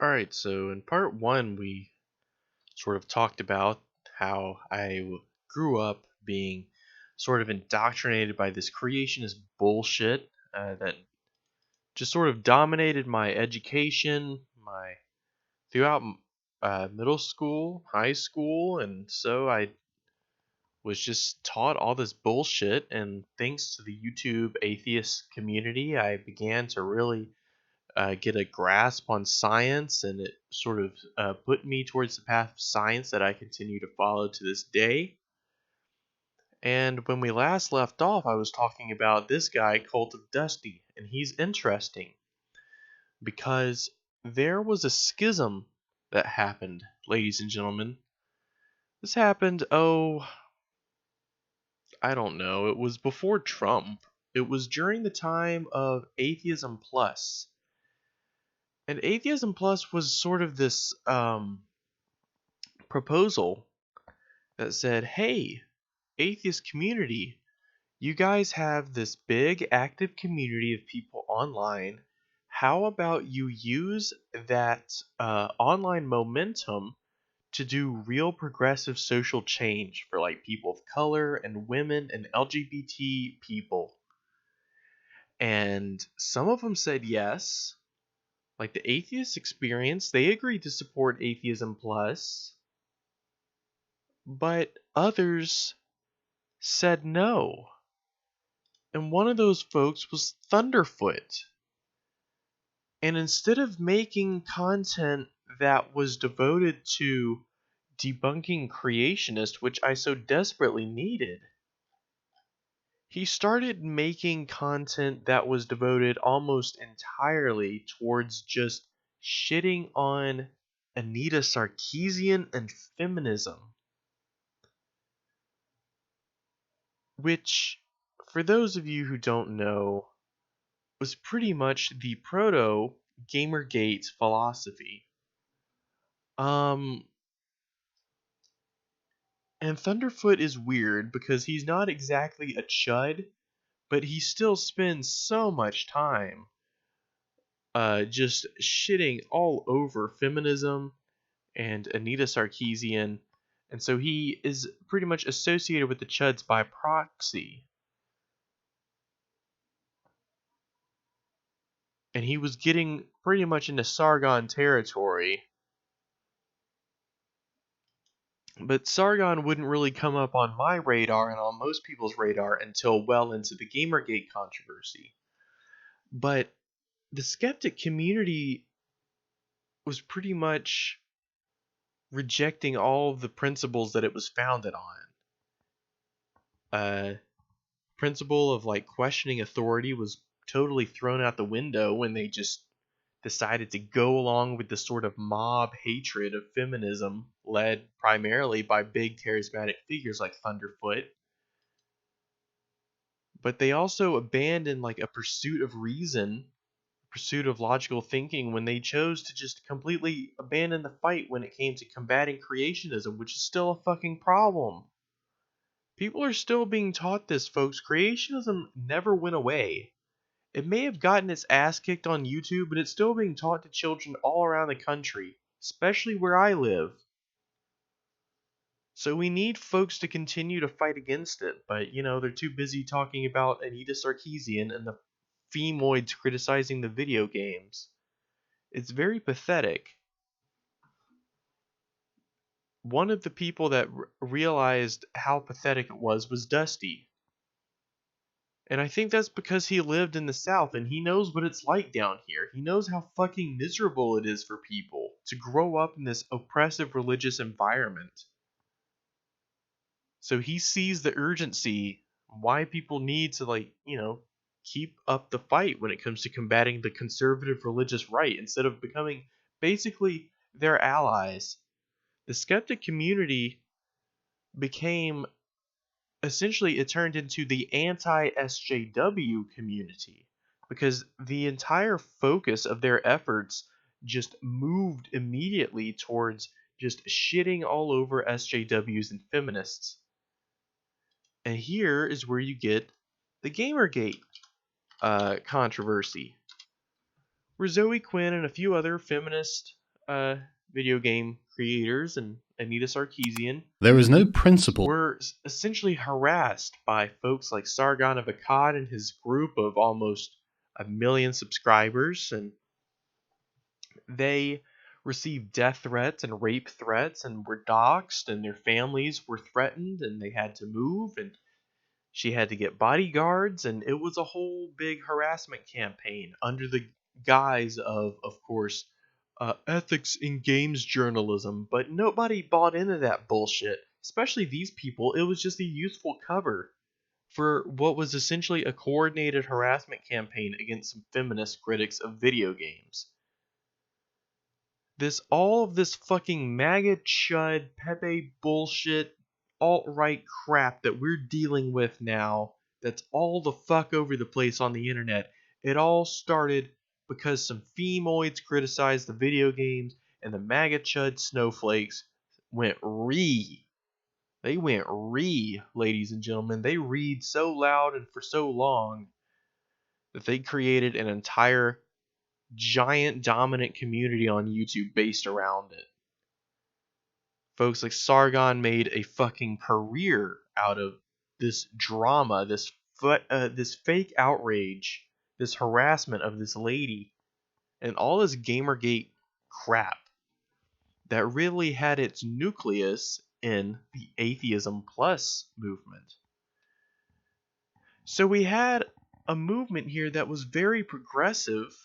Alright, so in part one, we sort of talked about how grew up being sort of indoctrinated by this creationist bullshit that just sort of dominated my education, throughout middle school, high school, and so I was just taught all this bullshit. And thanks to the YouTube atheist community, I began to really get a grasp on science, and it sort of put me towards the path of science that I continue to follow to this day. And when we last left off, I was talking about this guy, Cult of Dusty, and he's interesting because there was a schism that happened, ladies and gentlemen. This happened, I don't know, it was before Trump. It was during the time of Atheism-Plus. And Atheism-Plus was sort of this proposal that said, hey, atheist community, you guys have this big active community of people online. How about you use that online momentum to do real progressive social change for like people of color and women and LGBT people? And some of them said yes. Like the atheist experience, they agreed to support Atheism Plus. But others said no. And one of those folks was Thunderfoot. And instead of making content that was devoted to debunking creationists, which I so desperately needed, he started making content that was devoted almost entirely towards just shitting on Anita Sarkeesian and feminism. Which, for those of you who don't know, was pretty much the proto Gamergate philosophy. And Thunderfoot is weird because he's not exactly a chud, but he still spends so much time just shitting all over feminism and Anita Sarkeesian, and so he is pretty much associated with the chuds by proxy. And he was getting pretty much into Sargon territory. But Sargon wouldn't really come up on my radar and on most people's radar until well into the Gamergate controversy. But the skeptic community was pretty much rejecting all of the principles that it was founded on. Principle of like questioning authority was totally thrown out the window when they just decided to go along with the sort of mob hatred of feminism led primarily by big charismatic figures like Thunderfoot. But they also abandoned like a pursuit of reason, pursuit of logical thinking, when they chose to just completely abandon the fight when it came to combating creationism, which is still a fucking problem. People are still being taught this, folks. Creationism never went away. It may have gotten its ass kicked on YouTube, but it's still being taught to children all around the country, especially where I live. So we need folks to continue to fight against it, but they're too busy talking about Anita Sarkeesian and the femoids criticizing the video games. It's very pathetic. One of the people that realized how pathetic it was Dusty. And I think that's because he lived in the South and he knows what it's like down here. He knows how fucking miserable it is for people to grow up in this oppressive religious environment. So he sees the urgency, why people need to keep up the fight when it comes to combating the conservative religious right instead of becoming basically their allies. The skeptic community became, essentially it turned into the anti-SJW community, because the entire focus of their efforts just moved immediately towards just shitting all over SJWs and feminists. And here is where you get the Gamergate controversy, where Zoe Quinn and a few other feminist uh, video game creators and Anita Sarkeesian There is no principle. were essentially harassed by folks like Sargon of Akkad and his group of almost 1 million subscribers, and they received death threats and rape threats and were doxxed, and their families were threatened, and they had to move, and she had to get bodyguards, and it was a whole big harassment campaign under the guise of course, ethics in games journalism. But nobody bought into that bullshit, especially these people. It was just a useful cover for what was essentially a coordinated harassment campaign against some feminist critics of video games. All of this fucking MAGA chud, Pepe bullshit, alt-right crap that we're dealing with now, that's all the fuck over the place on the internet, it all started because some femoids criticized the video games, and the MAGA chud snowflakes went ree. They went ree, ladies and gentlemen. They read so loud and for so long that they created an entire giant dominant community on YouTube based around it. Folks like Sargon made a fucking career out of this drama, this fake outrage, this harassment of this lady, and all this Gamergate crap that really had its nucleus in the Atheism-Plus movement. So we had a movement here that was very progressive,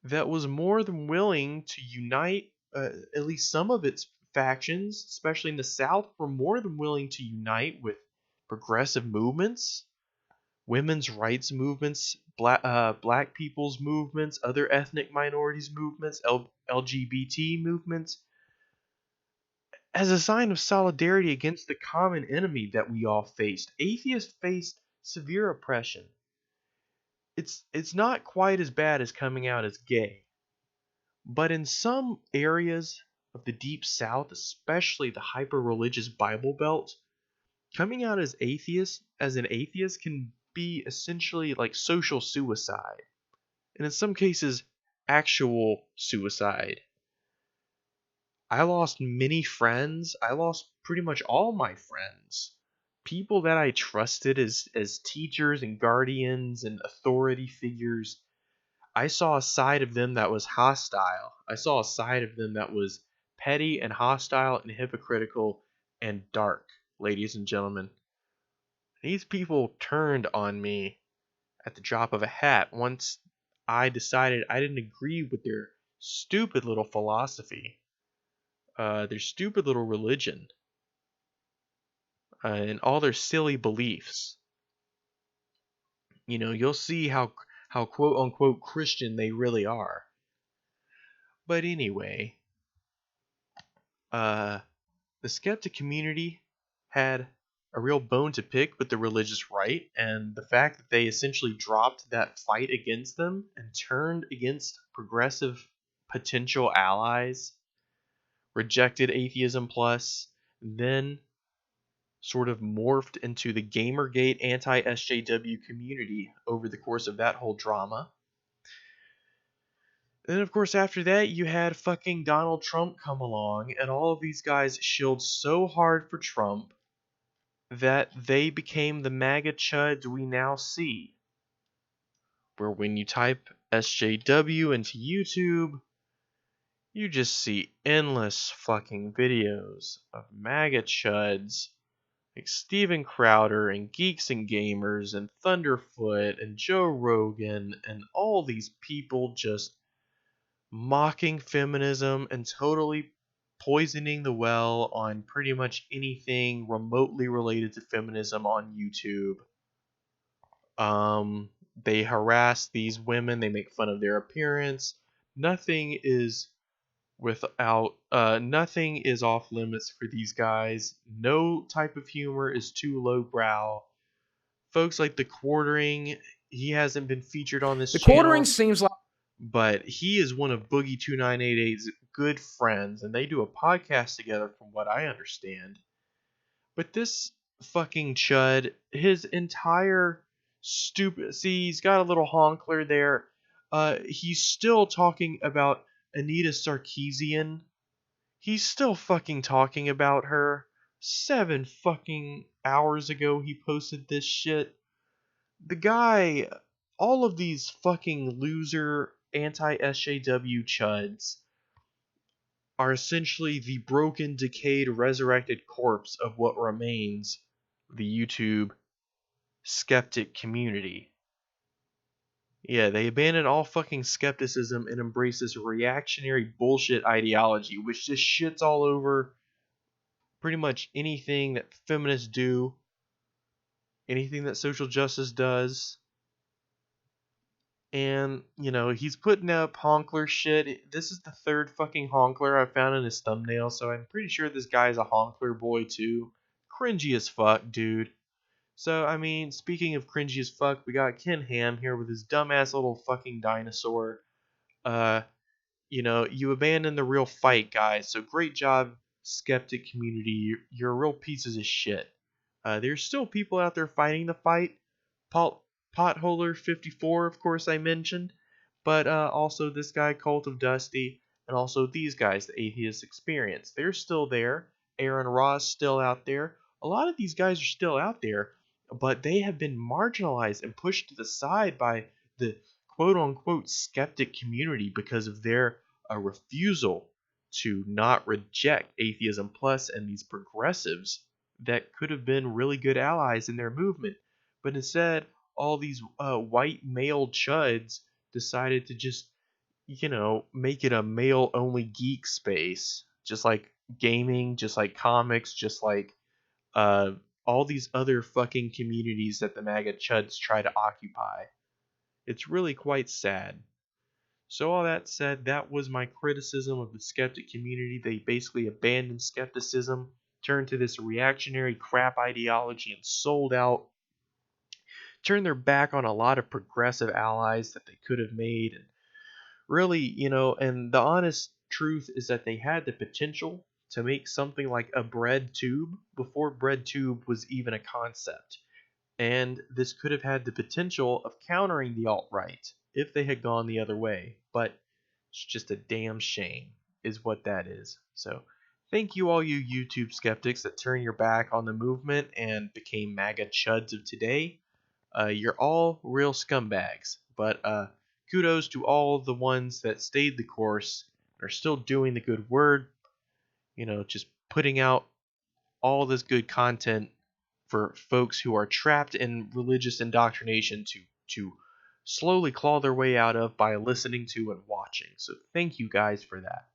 that was more than willing to unite, at least some of its factions, especially in the South, were more than willing to unite with progressive movements, women's rights movements, black people's movements, other ethnic minorities movements, LGBT movements, as a sign of solidarity against the common enemy that we all faced. Atheists faced severe oppression. It's not quite as bad as coming out as gay. But in some areas of the Deep South, especially the hyper-religious Bible Belt, coming out as an atheist can be essentially like social suicide. And in some cases, actual suicide. I lost many friends. I lost pretty much all my friends. People that I trusted as teachers and guardians and authority figures. I saw a side of them that was hostile. I saw a side of them that was petty and hostile and hypocritical and dark, ladies and gentlemen. These people turned on me at the drop of a hat once I decided I didn't agree with their stupid little philosophy, their stupid little religion, and all their silly beliefs. You know, you'll see how quote unquote Christian they really are. But anyway, the skeptic community had a real bone to pick with the religious right, and the fact that they essentially dropped that fight against them and turned against progressive potential allies, rejected Atheism-Plus, then sort of morphed into the Gamergate anti-SJW community over the course of that whole drama. And then, of course, after that, you had fucking Donald Trump come along, and all of these guys shilled so hard for Trump that they became the MAGA chuds we now see. Where when you type SJW into YouTube, you just see endless fucking videos of MAGA chuds like Steven Crowder and Geeks and Gamers and Thunderfoot and Joe Rogan and all these people just mocking feminism and totally poisoning the well on pretty much anything remotely related to feminism on YouTube. They harass these women, they make fun of their appearance. Nothing is nothing is off limits for these guys. No type of humor is too lowbrow. Folks like the Quartering, he hasn't been featured on this channel. The Quartering seems like, but he is one of Boogie 2988's good friends, and they do a podcast together from what I understand. But this fucking chud, his entire stupid... See, he's got a little honkler there. He's still talking about Anita Sarkeesian, he's still fucking talking about her. 7 fucking hours ago he posted this shit. The guy, all of these fucking loser anti-SJW chuds are essentially the broken, decayed, resurrected corpse of what remains the YouTube skeptic community. Yeah, they abandon all fucking skepticism and embrace this reactionary bullshit ideology, which just shits all over pretty much anything that feminists do, anything that social justice does. And, he's putting up honkler shit. This is the 3rd fucking honkler I found in his thumbnail, so I'm pretty sure this guy's a honkler boy too. Cringy as fuck, dude. So, speaking of cringy as fuck, we got Ken Ham here with his dumbass little fucking dinosaur. Uh, you abandoned the real fight, guys. So great job, skeptic community. You're real pieces of shit. There's still people out there fighting the fight. Potholer 54, of course, I mentioned. But also this guy, Cult of Dusty, and also these guys, the Atheist Experience. They're still there. Aaron Ross still out there. A lot of these guys are still out there, but they have been marginalized and pushed to the side by the quote-unquote skeptic community because of their refusal to not reject Atheism-Plus and these progressives that could have been really good allies in their movement. But instead, all these white male chuds decided to just, make it a male-only geek space, just like gaming, just like comics, just like all these other fucking communities that the MAGA chuds try to occupy. It's really quite sad. So all that said, that was my criticism of the skeptic community. They basically abandoned skepticism, turned to this reactionary crap ideology, and sold out. Turned their back on a lot of progressive allies that they could have made. And really, and the honest truth is that they had the potential to make something like a breadtube before breadtube was even a concept. And this could have had the potential of countering the alt-right if they had gone the other way. But it's just a damn shame, is what that is. So, thank you all you YouTube skeptics that turned your back on the movement and became MAGA chuds of today. You're all real scumbags. But kudos to all the ones that stayed the course and are still doing the good word. Just putting out all this good content for folks who are trapped in religious indoctrination to slowly claw their way out of by listening to and watching. So thank you guys for that.